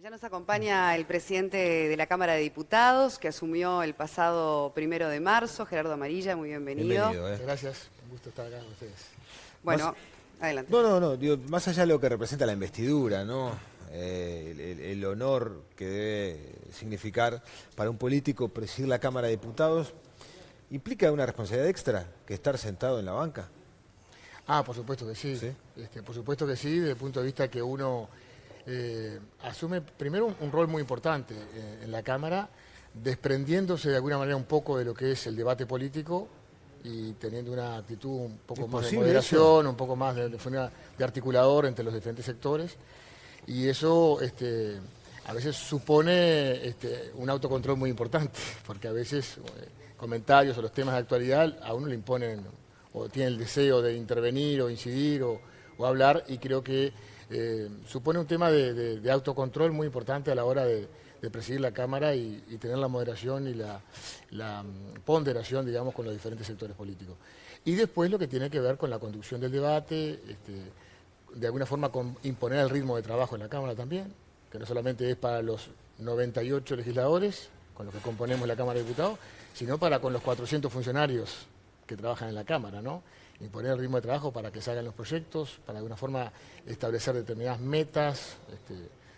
Ya nos acompaña el presidente de la Cámara de Diputados, que asumió el pasado 1 de marzo, Gerardo Amarilla, muy bienvenido. Bienvenido. Gracias, un gusto estar acá con ustedes. Bueno, adelante. No, digo, más allá de lo que representa la investidura, ¿no? El honor que debe significar para un político presidir la Cámara de Diputados, ¿implica una responsabilidad extra que estar sentado en la banca? Por supuesto que sí. ¿Sí? Por supuesto que sí, desde el punto de vista que uno asume primero un rol muy importante en la Cámara, desprendiéndose de alguna manera un poco de lo que es el debate político y teniendo una actitud un poco más de moderación, un poco más de articulador entre los diferentes sectores. Y eso a veces supone un autocontrol muy importante, porque a veces comentarios o los temas de actualidad a uno le imponen o tiene el deseo de intervenir o incidir o hablar, y creo que supone un tema de autocontrol muy importante a la hora de presidir la Cámara y tener la moderación y la ponderación, digamos, con los diferentes sectores políticos. Y después lo que tiene que ver con la conducción del debate, de alguna forma con imponer el ritmo de trabajo en la Cámara también, que no solamente es para los 98 legisladores con los que componemos la Cámara de Diputados, sino para con los 400 funcionarios que trabajan en la Cámara, ¿no? Imponer el ritmo de trabajo para que se hagan los proyectos, para de alguna forma establecer determinadas metas,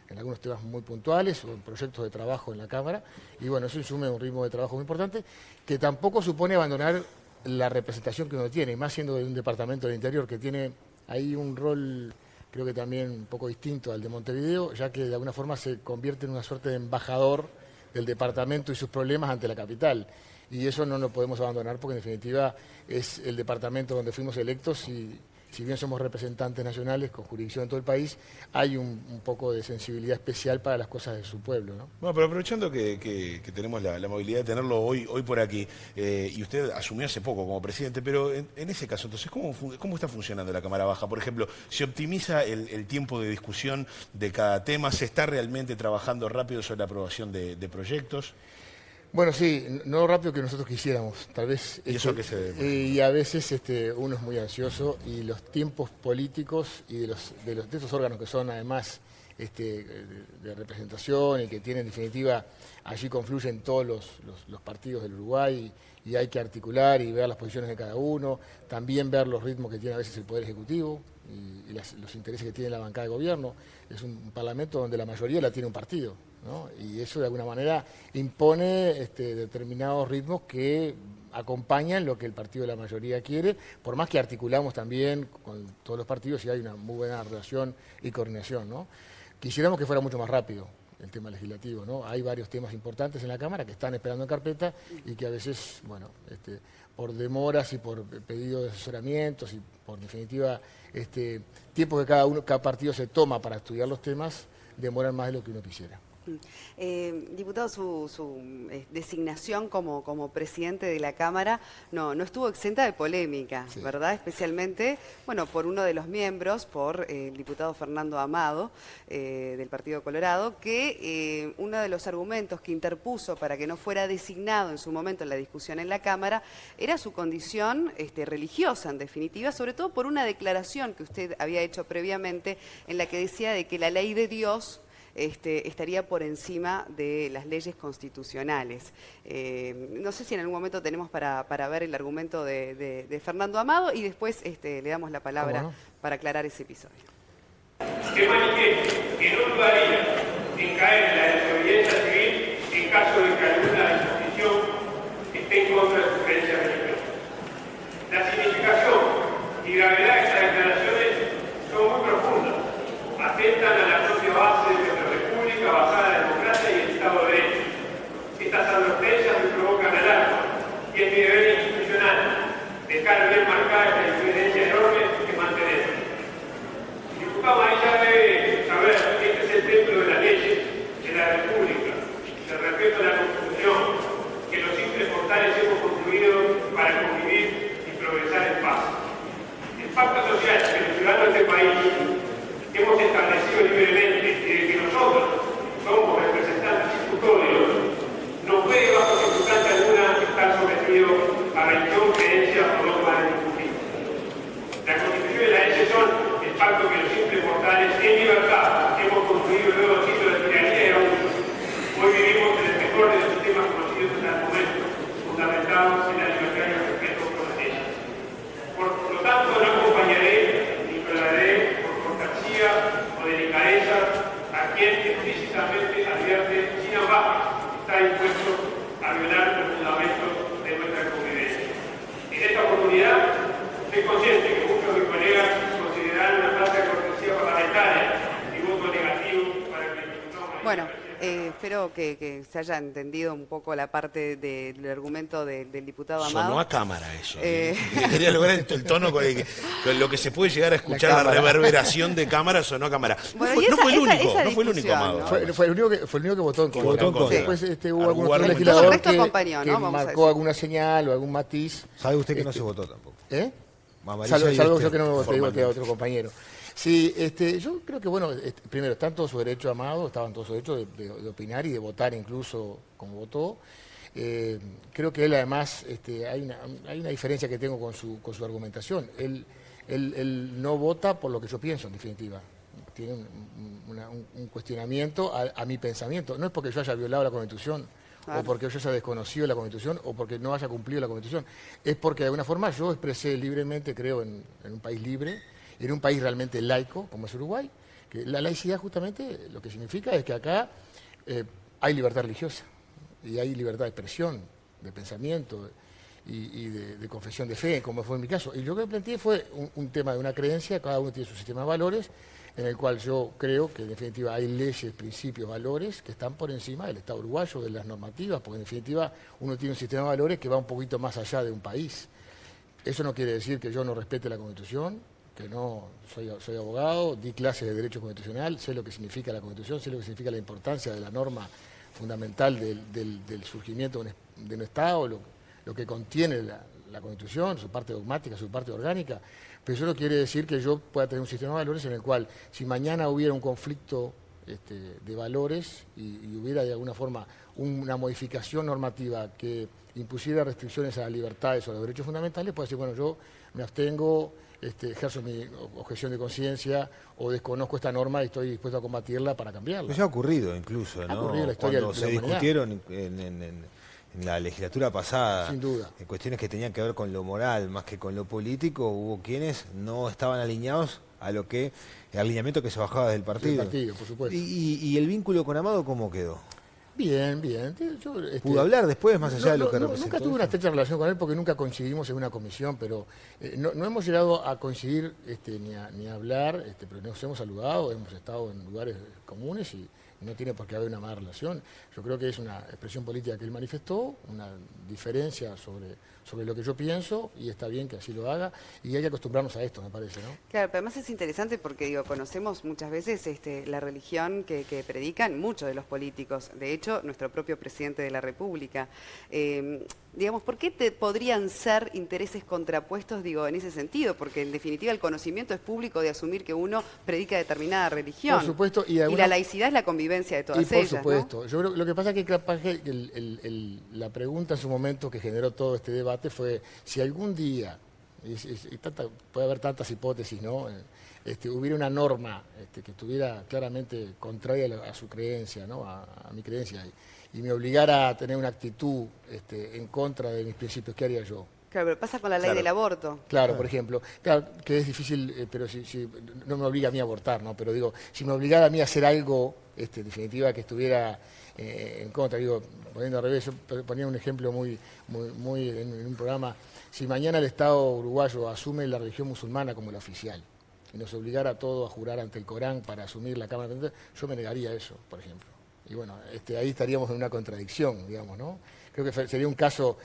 en algunos temas muy puntuales o en proyectos de trabajo en la Cámara. Y bueno, eso insume un ritmo de trabajo muy importante, que tampoco supone abandonar la representación que uno tiene, y más siendo de un departamento del interior que tiene ahí un rol, creo que también un poco distinto al de Montevideo, ya que de alguna forma se convierte en una suerte de embajador del departamento y sus problemas ante la capital. Y eso no lo podemos abandonar porque en definitiva es el departamento donde fuimos electos y si bien somos representantes nacionales con jurisdicción en todo el país, hay un poco de sensibilidad especial para las cosas de su pueblo, ¿no? Bueno, pero aprovechando que tenemos la movilidad de tenerlo hoy por aquí, y usted asumió hace poco como presidente, pero en ese caso, entonces, ¿cómo está funcionando la Cámara Baja? Por ejemplo, ¿se optimiza el tiempo de discusión de cada tema? ¿Se está realmente trabajando rápido sobre la aprobación de proyectos? Bueno, sí, no lo rápido que nosotros quisiéramos, tal vez. ¿Y eso a qué se debe? Y a veces uno es muy ansioso y los tiempos políticos y de esos órganos que son además de representación y que tienen en definitiva, allí confluyen todos los partidos del Uruguay y hay que articular y ver las posiciones de cada uno, también ver los ritmos que tiene a veces el Poder Ejecutivo y los intereses que tiene la bancada de gobierno. Es un parlamento donde la mayoría la tiene un partido, ¿no? Y eso de alguna manera impone determinados ritmos que acompañan lo que el partido de la mayoría quiere, por más que articulamos también con todos los partidos y hay una muy buena relación y coordinación, ¿no? Quisiéramos que fuera mucho más rápido el tema legislativo, ¿no? Hay varios temas importantes en la Cámara que están esperando en carpeta y que a veces, bueno, por demoras y por pedido de asesoramientos y por definitiva tiempo que cada partido se toma para estudiar los temas, demoran más de lo que uno quisiera. Diputado, su designación como presidente de la Cámara no estuvo exenta de polémica, sí, ¿verdad? Especialmente, bueno, por uno de los miembros, por el diputado Fernando Amado, del Partido Colorado, que uno de los argumentos que interpuso para que no fuera designado en su momento en la discusión en la Cámara era su condición religiosa, en definitiva, sobre todo por una declaración que usted había hecho previamente en la que decía de que la ley de Dios estaría por encima de las leyes constitucionales. No sé si en algún momento tenemos para ver el argumento de Fernando Amado y después le damos la palabra para aclarar ese episodio. Que manifieste que no dudaría en caer en la desobediencia civil en caso de que alguna disposición esté en contra de su creencia religiosa. La significación y gravedad de estas declaraciones son muy profundas, atentan a la propia base de nuestra república basada en la democracia y el Estado de Derecho. Estas advertencias me provocan alarma y es mi deber institucional dejar bien marcada esta diferencia enorme que mantenemos. El diputado Amarilla debe Bueno, espero que se haya entendido un poco la parte del argumento del diputado Amado. Sonó a cámara eso. Quería lograr el tono con lo que se puede llegar a escuchar, la reverberación de cámara sonó a cámara. Bueno, No fue el único, esa no fue el único, discusión, Amado. ¿no? Fue el único que votó en contra. Votó en contra. Después hubo algún Argumentos. otro legislador El resto que acompañó, ¿no? Vamos a marcó decir. alguna señal o algún matiz. Sabe usted que no se votó tampoco. ¿Eh? Amarilla Salvo y yo este, que no me voté, voté a formalmente. otro compañero. Sí, yo creo que, bueno, primero, está en todo su derecho, Amado, estaba en todo su derecho de opinar y de votar incluso como votó. Creo que él, además, hay una diferencia que tengo con su argumentación. Él no vota por lo que yo pienso, en definitiva. Tiene un cuestionamiento a mi pensamiento. No es porque yo haya violado la Constitución, Claro. o porque yo haya desconocido la Constitución, o porque no haya cumplido la Constitución. Es porque, de alguna forma, yo expresé libremente, creo, en un país libre, en un país realmente laico, como es Uruguay, que la laicidad justamente lo que significa es que acá hay libertad religiosa, y hay libertad de expresión, de pensamiento y de confesión de fe, como fue en mi caso. Y yo lo que planteé fue un tema de una creencia, cada uno tiene su sistema de valores, en el cual yo creo que en definitiva hay leyes, principios, valores que están por encima del Estado uruguayo, de las normativas, porque en definitiva uno tiene un sistema de valores que va un poquito más allá de un país. Eso no quiere decir que yo no respete la Constitución, que no soy abogado, di clases de Derecho Constitucional, sé lo que significa la Constitución, sé lo que significa la importancia de la norma fundamental del surgimiento de un Estado, lo que contiene la Constitución, su parte dogmática, su parte orgánica, pero eso no quiere decir que yo pueda tener un sistema de valores en el cual, si mañana hubiera un conflicto de valores y hubiera de alguna forma una modificación normativa que impusiera restricciones a las libertades o a los derechos fundamentales, puedo decir, bueno, yo me abstengo, ejerzo mi objeción de conciencia o desconozco esta norma y estoy dispuesto a combatirla para cambiarla. Eso ha ocurrido incluso, ¿no? Ha ocurrido en la historia Cuando de se la humanidad. discutieron en la legislatura pasada, Sin duda. en cuestiones que tenían que ver con lo moral más que con lo político, hubo quienes no estaban alineados a lo que el alineamiento que se bajaba del partido. Del partido, por supuesto. ¿Y el vínculo con Amado cómo quedó? Bien, bien. Yo, ¿Pudo hablar después, más allá de lo que representó? Nunca tuve una estrecha relación con él porque nunca coincidimos en una comisión, pero no hemos llegado a coincidir ni a hablar, pero nos hemos saludado, hemos estado en lugares comunes y no tiene por qué haber una mala relación. Yo creo que es una expresión política que él manifestó, una diferencia sobre lo que yo pienso, y está bien que así lo haga, y hay que acostumbrarnos a esto, me parece, ¿no? Claro, pero además es interesante porque digo, conocemos muchas veces la religión que predican muchos de los políticos. De hecho, nuestro propio presidente de la República. Digamos, ¿por qué podrían ser intereses contrapuestos, digo, en ese sentido? Porque en definitiva el conocimiento es público de asumir que uno predica determinada religión. Por supuesto, y la laicidad es la convivencia de todas por ellas, supuesto. ¿no? Yo creo, lo que pasa es que capaz que la pregunta en su momento que generó todo este debate fue si algún día, puede haber tantas hipótesis, ¿no? Hubiera una norma que estuviera claramente contraria a su creencia, ¿no? a mi creencia, y me obligara a tener una actitud en contra de mis principios, ¿qué haría yo? Claro, pero pasa con la ley Claro. del aborto. Claro, por ejemplo. Claro, que es difícil, pero si no me obliga a mí a abortar, ¿no? Pero digo, si me obligara a mí a hacer algo, en definitiva, que estuviera en contra, digo, poniendo al revés, yo ponía un ejemplo muy en un programa, si mañana el Estado uruguayo asume la religión musulmana como la oficial y nos obligara a todos a jurar ante el Corán para asumir la Cámara de Representantes, yo me negaría a eso, por ejemplo. Y bueno, ahí estaríamos en una contradicción, digamos, ¿no? Creo que sería un caso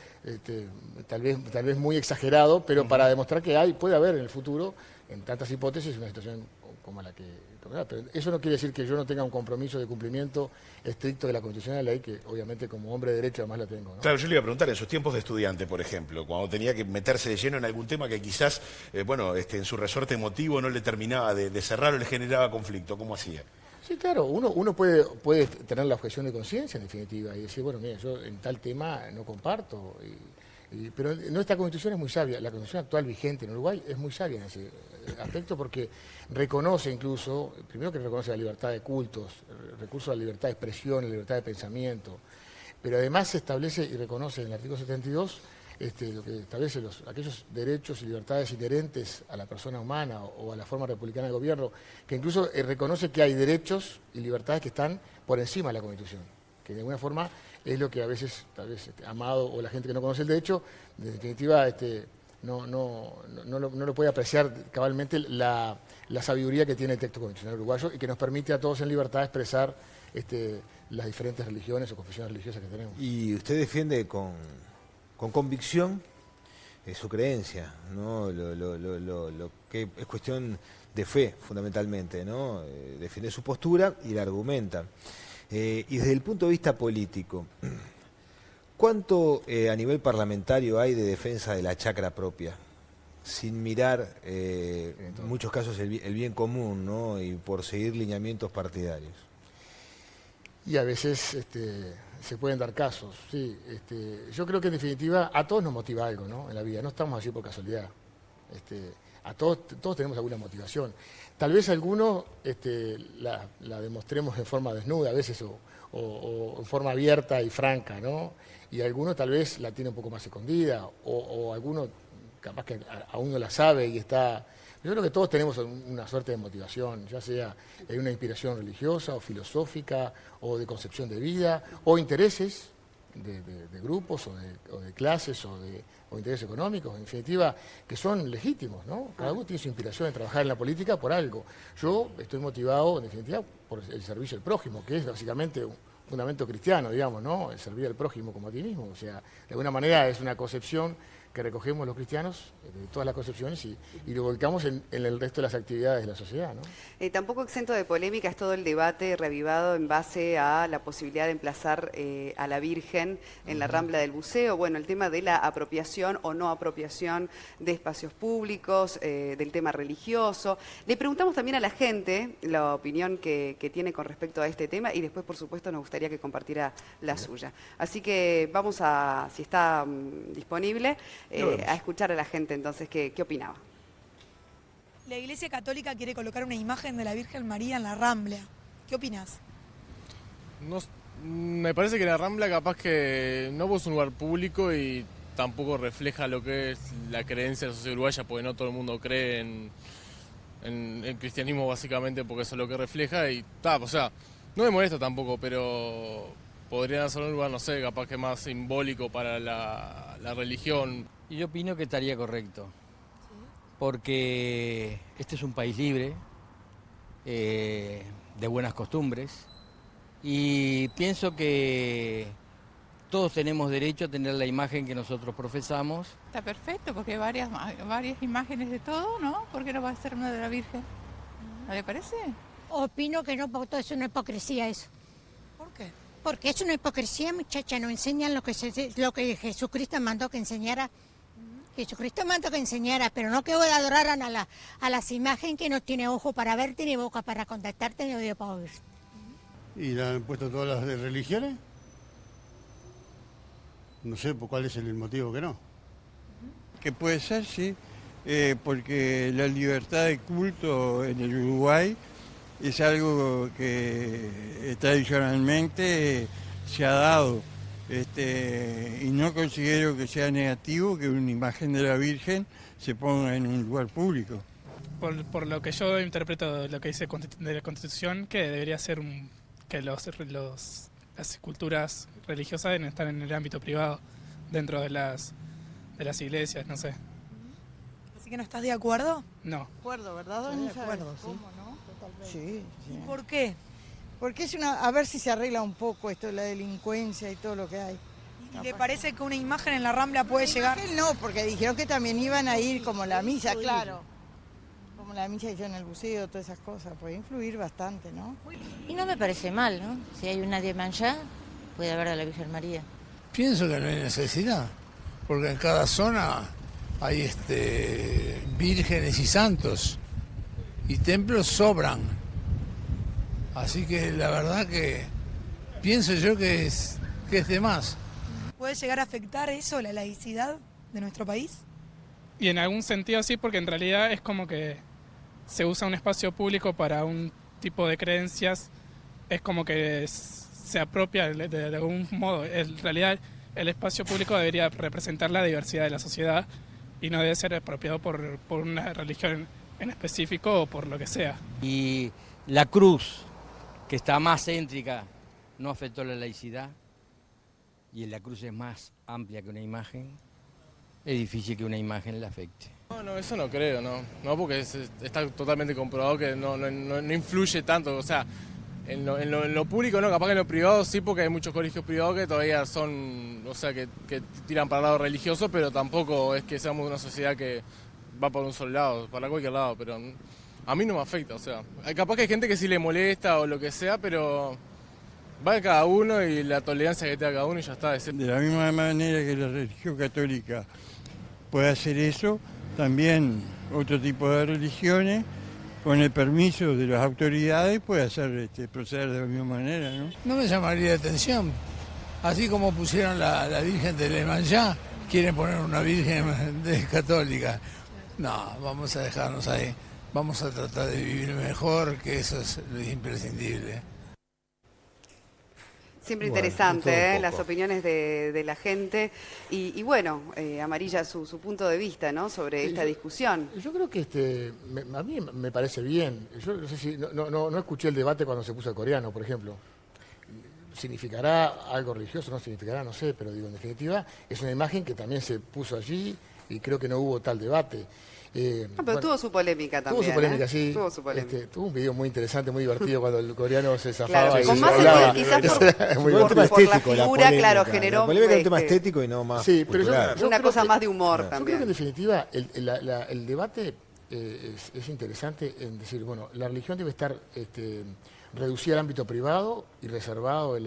tal vez muy exagerado, pero para demostrar que puede haber en el futuro, en tantas hipótesis, una situación como la que... Pero eso no quiere decir que yo no tenga un compromiso de cumplimiento estricto de la Constitución de la ley, que obviamente como hombre de derecho además la tengo, ¿no? Claro, yo le iba a preguntar, en sus tiempos de estudiante, por ejemplo, cuando tenía que meterse de lleno en algún tema que quizás, en su resorte emotivo no le terminaba de cerrar o le generaba conflicto, ¿cómo hacía? Sí, claro, uno puede tener la objeción de conciencia, en definitiva, y decir, bueno, mira, yo en tal tema no comparto, pero nuestra Constitución es muy sabia, la Constitución actual vigente en Uruguay es muy sabia en ese aspecto porque reconoce incluso, primero que reconoce la libertad de cultos, el recurso a la libertad de expresión, la libertad de pensamiento, pero además se establece y reconoce en el artículo 72 lo que establece aquellos derechos y libertades inherentes a la persona humana o a la forma republicana de gobierno, que incluso reconoce que hay derechos y libertades que están por encima de la Constitución, que de alguna forma es lo que a veces, tal vez, Amado o la gente que no conoce el derecho, en definitiva, no lo puede apreciar cabalmente la sabiduría que tiene el texto constitucional uruguayo y que nos permite a todos en libertad expresar las diferentes religiones o confesiones religiosas que tenemos. Y usted defiende con convicción su creencia, ¿no? Lo que es cuestión de fe, fundamentalmente, ¿no? Defiende su postura y la argumenta. Y desde el punto de vista político, ¿cuánto a nivel parlamentario hay de defensa de la chacra propia? Sin mirar, en muchos casos, el bien común, ¿no? Y por seguir lineamientos partidarios. Y a veces se pueden dar casos, sí. Yo creo que en definitiva a todos nos motiva algo, ¿no? En la vida, no estamos así por casualidad. A todos tenemos alguna motivación. Tal vez algunos la demostremos en forma desnuda a veces o en forma abierta y franca, ¿no? Y algunos tal vez la tiene un poco más escondida o alguno capaz que aún no la sabe y está... Yo creo que todos tenemos una suerte de motivación, ya sea en una inspiración religiosa o filosófica o de concepción de vida o intereses de grupos o de clases o intereses económicos, en definitiva, que son legítimos, ¿no? Cada uno tiene su inspiración de trabajar en la política por algo. Yo estoy motivado, en definitiva, por el servicio al prójimo, que es básicamente un fundamento cristiano, digamos, ¿no? El servir al prójimo como a ti mismo. O sea, de alguna manera es una concepción que recogemos los cristianos de todas las concepciones y lo volcamos en el resto de las actividades de la sociedad, ¿no? Tampoco exento de polémica es todo el debate reavivado en base a la posibilidad de emplazar a la Virgen en la Rambla del Buceo. Bueno, el tema de la apropiación o no apropiación de espacios públicos, del tema religioso. Le preguntamos también a la gente la opinión que tiene con respecto a este tema y después, por supuesto, nos gustaría que compartiera la suya. Así que vamos a, si está disponible, a escuchar a la gente entonces qué opinaba. La Iglesia Católica quiere colocar una imagen de la Virgen María en la Rambla. ¿Qué opinas? No, me parece que la Rambla capaz que no es un lugar público y tampoco refleja lo que es la creencia de la sociedad uruguaya, porque no todo el mundo cree en el cristianismo básicamente porque eso es lo que refleja y o sea, no me molesta tampoco, pero podrían hacer un lugar, no sé, capaz que más simbólico para la religión. Y yo opino que estaría correcto, porque este es un país libre, de buenas costumbres, y pienso que todos tenemos derecho a tener la imagen que nosotros profesamos. Está perfecto, porque hay varias imágenes de todo, ¿no? ¿Por qué no va a ser una de la Virgen? ¿No le parece? Opino que no, porque es una hipocresía eso. ¿Por qué? Porque es una hipocresía, muchacha, no enseñan lo que Jesucristo mandó que enseñara. Jesucristo mandó que enseñara, pero no que adoraran a las imágenes que no tiene ojo para verte, ni boca para contactarte, ni oído para oír. ¿Y le han puesto todas las religiones? No sé por cuál es el motivo que no. Que puede ser, sí, porque la libertad de culto en el Uruguay es algo que tradicionalmente se ha dado. Y no considero que sea negativo que una imagen de la Virgen se ponga en un lugar público. Por lo que yo interpreto lo que dice de la Constitución, que debería ser que las culturas religiosas deben estar en el ámbito privado, dentro de las iglesias, no sé. ¿Así que no estás de acuerdo? No. De acuerdo, ¿verdad, doña? De acuerdo, sí. ¿Cómo, no? Totalmente. Sí, sí. ¿Y por qué? Porque es a ver si se arregla un poco esto de la delincuencia y todo lo que hay. ¿Y le parece que una imagen en la Rambla puede llegar? No, porque dijeron que también iban a ir como la misa, claro. Como la misa yo en el buceo, todas esas cosas. Puede influir bastante, ¿no? Y no me parece mal, ¿no? Si hay una de Manchá, puede haber a la Virgen María. Pienso que no hay necesidad, porque en cada zona hay vírgenes y santos, y templos sobran. Así que la verdad que pienso yo que es de más. ¿Puede llegar a afectar eso, la laicidad de nuestro país? Y en algún sentido sí, porque en realidad es como que se usa un espacio público para un tipo de creencias, es como que se apropia de algún modo. En realidad el espacio público debería representar la diversidad de la sociedad y no debe ser apropiado por una religión en específico o por lo que sea. Y la cruz, que está más céntrica, no afectó la laicidad, y la cruz es más amplia que una imagen, es difícil que una imagen le afecte. No, eso no creo, no porque está totalmente comprobado que no influye tanto, o sea, en lo público no, capaz que en lo privado sí, porque hay muchos colegios privados que todavía son, o sea, que tiran para el lado religioso, pero tampoco es que seamos una sociedad que va por un solo lado, para cualquier lado, pero a mí no me afecta, o sea, capaz que hay gente que sí le molesta o lo que sea, pero va de cada uno y la tolerancia que tenga cada uno y ya está. De la misma manera que la religión católica puede hacer eso, también otro tipo de religiones, con el permiso de las autoridades, puede hacer proceder de la misma manera, ¿no? No me llamaría la atención. Así como pusieron la Virgen de Iemanjá, quieren poner una Virgen católica. No, vamos a dejarnos ahí. Vamos a tratar de vivir mejor, que eso es lo imprescindible. Siempre Bueno, interesante, las opiniones de la gente y bueno, Amarilla, su punto de vista, ¿no?, sobre esta discusión. Yo creo que a mí me parece bien. Yo no sé si no escuché el debate cuando se puso el coreano, por ejemplo. ¿Significará algo religioso? No significará, no sé, pero digo, en definitiva, es una imagen que también se puso allí y creo que no hubo tal debate. Pero bueno, tuvo su polémica también. Tuvo su polémica, sí. Tuvo su polémica. Tuvo un video muy interesante, muy divertido, cuando el coreano se zafaba. Claro, y con se más hablaba. quizás por la figura, claro, generó la polémica es un tema estético y no más sí, pero cultural. una cosa más de humor también. Yo creo que en definitiva el debate es interesante en decir, bueno, la religión debe estar reducida al ámbito privado y reservado de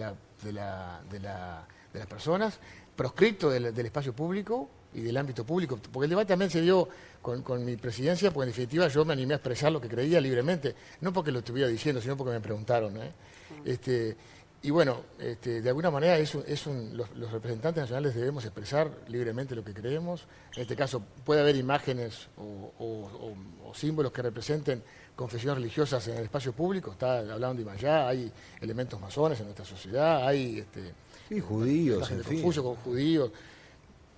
las personas, proscripto del espacio público y del ámbito público, porque el debate también se dio con mi presidencia, porque en definitiva yo me animé a expresar lo que creía libremente, no porque lo estuviera diciendo, sino porque me preguntaron, y bueno, de alguna manera los representantes nacionales debemos expresar libremente lo que creemos. En este caso puede haber imágenes o símbolos que representen confesiones religiosas en el espacio público. Está hablando de Iemanjá, hay elementos masones en nuestra sociedad, hay judíos, en fin. Confucio con judíos.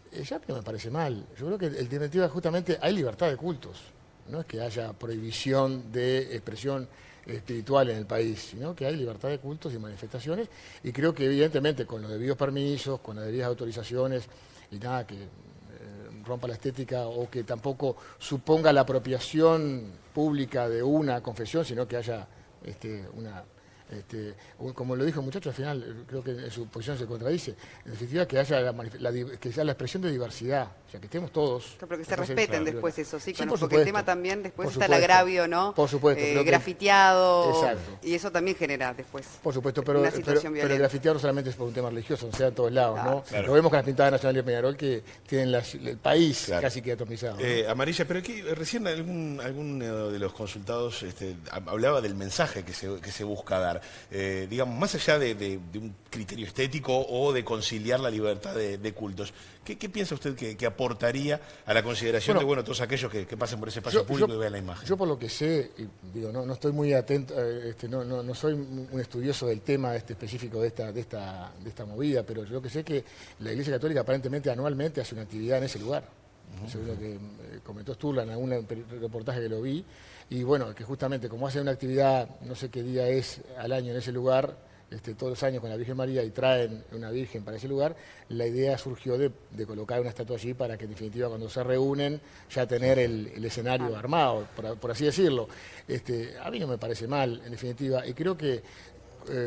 Ya me parece mal. Yo creo que en definitiva justamente hay libertad de cultos. No es que haya prohibición de expresión espiritual en el país, sino que hay libertad de cultos y manifestaciones, y creo que evidentemente con los debidos permisos, con las debidas autorizaciones, y nada que rompa la estética o que tampoco suponga la apropiación pública de una confesión, sino que haya como lo dijo el muchacho al final, creo que en su posición se contradice, en definitiva que haya que sea la expresión de diversidad, o sea, que estemos todos. Pero que se respeten después eso, sí, por porque supuesto, el tema también después está el supuesto, agravio, ¿no? Por supuesto. Grafiteado, exacto. y eso también genera después por supuesto, pero el grafiteado no solamente es por un tema religioso, o sea, en todos lados, ¿no? Claro. Lo vemos con las pintadas nacionales de Peñarol que tienen el país casi que atomizado, ¿no? Amarilla, pero aquí recién alguno de los consultados hablaba del mensaje que se busca dar. Digamos, más allá de un criterio estético o de conciliar la libertad de cultos, ¿qué piensa usted que aportaría a la consideración de todos aquellos que pasen por ese espacio público y vean la imagen? Yo por lo que sé, y digo, no estoy muy atento, no soy un estudioso del tema específico de esta movida, pero yo lo que sé es que la Iglesia Católica aparentemente anualmente hace una actividad en ese lugar. Eso es lo que comentó Sturla en algún reportaje que lo vi. Y bueno, que justamente como hacen una actividad, no sé qué día es al año en ese lugar, todos los años con la Virgen María y traen una Virgen para ese lugar, la idea surgió de colocar una estatua allí para que en definitiva cuando se reúnen ya tener el escenario armado, por así decirlo. A mí no me parece mal, en definitiva, y creo que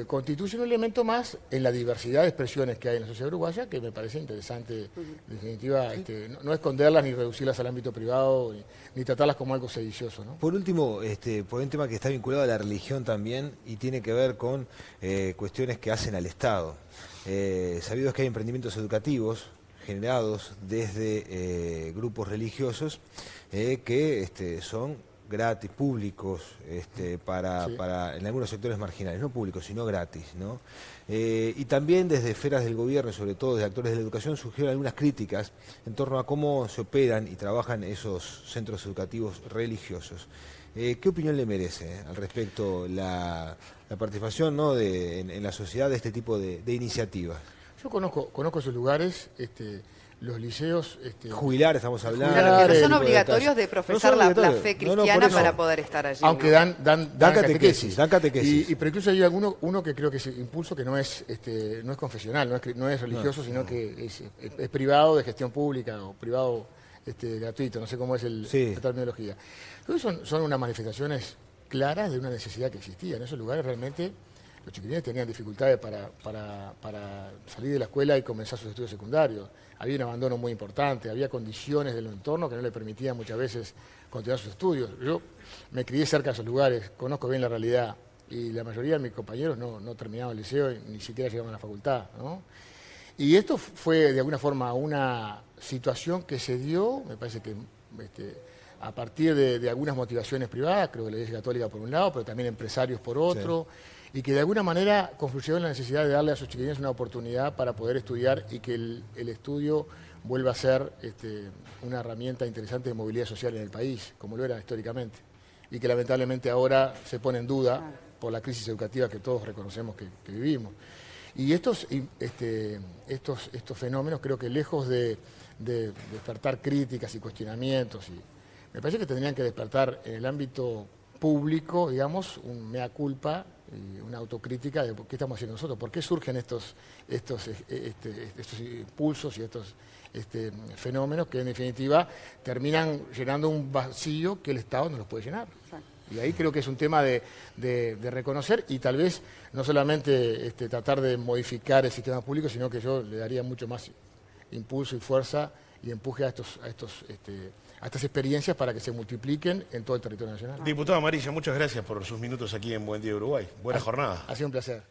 constituye un elemento más en la diversidad de expresiones que hay en la sociedad uruguaya, que me parece interesante, en definitiva, no esconderlas ni reducirlas al ámbito privado, ni tratarlas como algo sedicioso, ¿no? Por último, por un tema que está vinculado a la religión también y tiene que ver con cuestiones que hacen al Estado. Sabido es que hay emprendimientos educativos generados desde grupos religiosos que son gratis, públicos, para en algunos sectores marginales, no públicos, sino gratis, ¿no? Y también desde esferas del gobierno, sobre todo desde actores de la educación, surgieron algunas críticas en torno a cómo se operan y trabajan esos centros educativos religiosos. ¿Qué opinión le merece al respecto la participación, ¿no?, en la sociedad de este tipo de iniciativas? Yo conozco esos lugares, los liceos... Jubilares estamos hablando. Claro, que no son tipo de obligatorios de profesar la fe cristiana por eso. para poder estar allí. Aunque ¿no? dan catequesis. Dan catequesis. Pero incluso hay uno que creo que es Impulso, que no es confesional, no es religioso, sino que es privado, de gestión pública o privado gratuito, no sé cómo es la terminología. Entonces son unas manifestaciones claras de una necesidad que existía. En esos lugares realmente los chiquilines tenían dificultades para salir de la escuela y comenzar sus estudios secundarios. Había un abandono muy importante, había condiciones del entorno que no le permitían muchas veces continuar sus estudios. Yo me crié cerca de esos lugares, conozco bien la realidad y la mayoría de mis compañeros no terminaban el liceo y ni siquiera llegaban a la facultad, ¿no? Y esto fue de alguna forma una situación que se dio, me parece que a partir de algunas motivaciones privadas, creo que la Iglesia Católica por un lado, pero también empresarios por otro, y que de alguna manera confluyó en la necesidad de darle a sus chiquilines una oportunidad para poder estudiar y que el estudio vuelva a ser una herramienta interesante de movilidad social en el país, como lo era históricamente, y que lamentablemente ahora se pone en duda por la crisis educativa que todos reconocemos que vivimos. Y estos fenómenos creo que lejos de despertar críticas y cuestionamientos, me parece que tendrían que despertar en el ámbito público, digamos, un mea culpa y una autocrítica de qué estamos haciendo nosotros, por qué surgen estos impulsos y estos fenómenos que en definitiva terminan llenando un vacío que el Estado no los puede llenar. Y ahí creo que es un tema de reconocer y tal vez no solamente tratar de modificar el sistema público, sino que yo le daría mucho más impulso y fuerza y empuje a estas experiencias para que se multipliquen en todo el territorio nacional. Diputada Amarilla, muchas gracias por sus minutos aquí en Buen Día Uruguay. Buena jornada. Ha sido un placer.